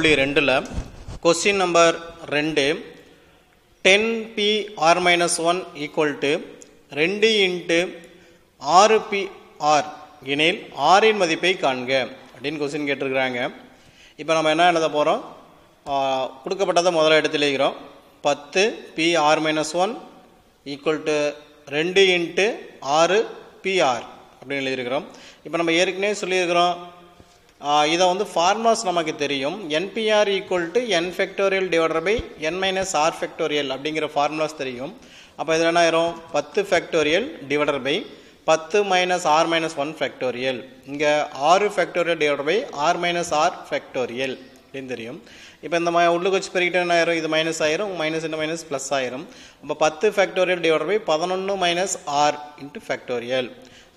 2.2ல question number 2 10p(r-1) equal to 2 into r(p(r) எனில் r இன் மதிப்பை காண்க அப்படின்னு கொஸ்டின் கேட்டிருக்கிறாங்க. இப்போ நம்ம என்ன எழுத போகிறோம், கொடுக்கப்பட்டதை முதல்ல எடுத்து எழுதுகிறோம். 10p(r-1) equal to 2 into 6pr அப்படின்னு எழுதியிருக்கிறோம். இப்போ நம்ம ஏற்கனவே சொல்லியிருக்கிறோம், இதை வந்து ஃபார்முலாஸ் நமக்கு தெரியும். NPR equal to n factorial divided by n minus r factorial அப்படிங்கிற ஃபார்முலாஸ் தெரியும். அப்போ இதில் என்ன ஆயிரும், 10 factorial divided by 10 minus r minus 1 factorial. இங்கே 6 factorial divided by r minus r factorial அப்படின்னு தெரியும். இப்போ இந்த உள்ளுக்கு வச்சு பெருகிட்டு என்ன ஆயிரும், இது மைனஸ் ஆயிரும், மைனஸ் இன்ட்டு மைனஸ் ப்ளஸ் ஆயிரும். அப்போ 10 factorial divided by 11 minus r into factorial,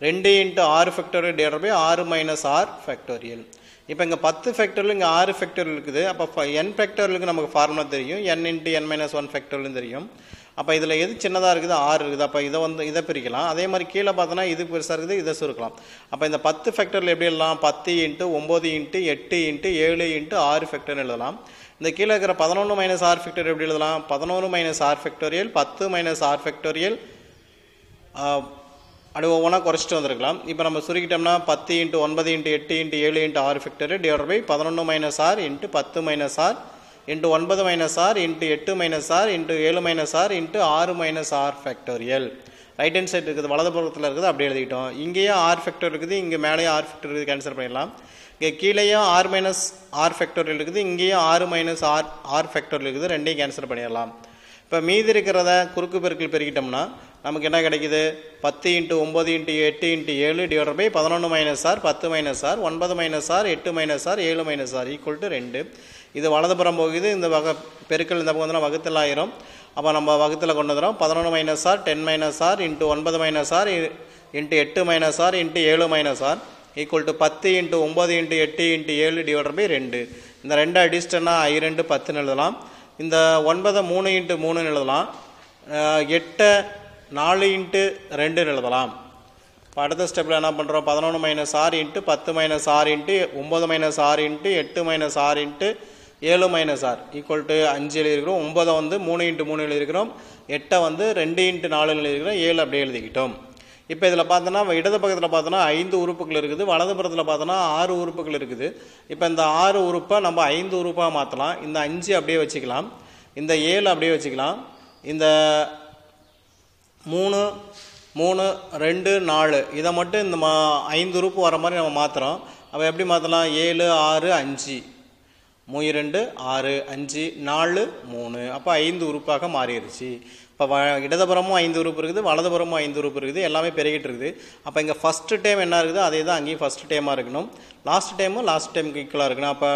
2 into 6 factorial divided by 6 minus r factorial. இப்போ இங்கே 10 ஃபேக்டோரியல், இங்கே 6 ஃபேக்டோரியல் இருக்குது. அப்போ n ஃபேக்டோரியலுக்கு நமக்கு ஃபார்முலா தெரியும், n into n minus 1 factorial தெரியும். அப்போ இதில் எது சின்னதாக இருக்குது, 6 இருக்குது. அப்போ இதை பிரிக்கலாம். அதே மாதிரி கீழே பார்த்தோன்னா இது பெருசாக இருக்குது, இதை சுருக்கலாம். அப்போ இந்த 10 ஃபேக்டோரியல் எப்படி எழுதலாம், 10 into 9 into 8 into 7 into 6 factorial எழுதலாம். இந்த கீழே இருக்கிற 11 மைனஸ் ஆர் ஃபேக்டோரியல் எப்படி எழுதலாம், 11 minus r factorial, 10 minus r factorial, அப்படி ஒவ்வொன்றா குறைச்சிட்டு வந்திருக்கலாம். இப்போ நம்ம சுருக்கிட்டோம்னா 10 into 9 into 8 into 7 into 6 factorial divided by 11 minus r into 10 minus r into 9 minus r into 8 minus r into 7 minus r into 6 minus r factorial. Right hand side இருக்குது, வலது பக்கத்தில் இருக்குது, அப்படி எழுதிக்கிட்டோம். இங்கேயும் ஆர் ஃபேக்டோரியல் இருக்குது, இங்கே மேலேயும் ஆர் ஃபேக்டோரியல் இருக்குது, கேன்சல் பண்ணிடலாம். இங்கே கீழேயும் ஆர் மைனஸ் ஆர் ஃபேக்டோரியல் இருக்குது, இங்கேயும் 6 மைனஸ் ஆர் ஃபேக்டோரியல் இருக்குது, ரெண்டையும் கேன்சல் பண்ணிடலாம். இப்போ மீதி இருக்கிறத குறுக்கு பெருக்கில் பெருக்கிட்டோம்னா நமக்கு என்ன கிடைக்குது, 10 into 9 into 8 into 7 divided by 11 minus r 10 minus r 9 minus r 8 minus r 7 minus r equal to 2. இது வலதுபுறம் போகுது, இந்த பெருக்கல் இந்த பக்கம் வந்து வகுத்தில் ஆயிரும். அப்போ நம்ம வகுத்தில் கொண்டு வந்துடும். 11 minus r 10 minus r into 9 minus r into 8 minus r into 7 minus r equal to 10 into 9 into 8 into 7 divided by 2. இந்த 2 அடிச்சிட்டோன்னா I2 10 எழுதலாம். இந்த 9 3 இன்ட்டு 3 எழுதலாம். 8 4 இன்ட்டு 2 எழுதலாம். இப்போ அடுத்த ஸ்டெப்பில் என்ன பண்ணுறோம், 11 minus r into 10 minus r into 9 minus r into 8 minus r into 7 minus r equal to 5 எழுதிக்கிறோம். 9 வந்து 3 இன்ட்டு 3 எழுதிக்கிறோம். 8 வந்து 2 இன்ட்டு 4 எழுதிக்கிறோம். 7 அப்படியே எழுதிக்கிட்டோம். இப்போ இதில் பார்த்தோன்னா இடது பக்கத்தில் பார்த்தோன்னா 5 உறுப்புகள் இருக்குது, வலது புறத்தில் பார்த்தோன்னா 6 உறுப்புகள் இருக்குது. இப்போ இந்த 6 உறுப்பை நம்ம 5 உறுப்பாக மாற்றலாம். இந்த 5 அப்படியே வச்சுக்கலாம், இந்த 7 அப்படியே வச்சுக்கலாம், இந்த 3 3 2 4 இதை மட்டும் இந்த 5 உறுப்பு வர மாதிரி நம்ம மாற்றுறோம். அப்போ எப்படி மாற்றலாம், 7 6 5 2 6 5 4 3, அப்போ 5 உறுப்பாக மாறிடுச்சு. இப்போ இடதுபுறமும் 5 உறுப்பு இருக்குது, வலதுபுறமும் 5 உறுப்பு இருக்குது, எல்லாமே பெருகிட்டு இருக்குது. அப்போ இங்கே ஃபஸ்ட்டு டைம் என்ன இருக்குது, அதே தான் அங்கேயும் ஃபஸ்ட்டு டைமாக இருக்கணும். லாஸ்ட் டைமுக்கு ஈக்குவலாக இருக்கணும். அப்போ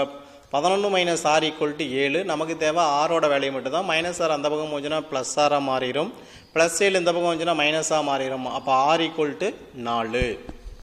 11 மைனஸ் ஆர் ஈக்குவல் டு 7. நமக்கு தேவை ஆரோட வேலையை மட்டும் தான். மைனஸ் ஆர் அந்த பக்கம் வந்துச்சுன்னா ப்ளஸ் ஆராக மாறிடும், ப்ளஸ் 7 இந்த பக்கம் வந்துச்சுன்னா மைனஸாக மாறிடும். அப்போ ஆர் ஈக்குவல் டு 4.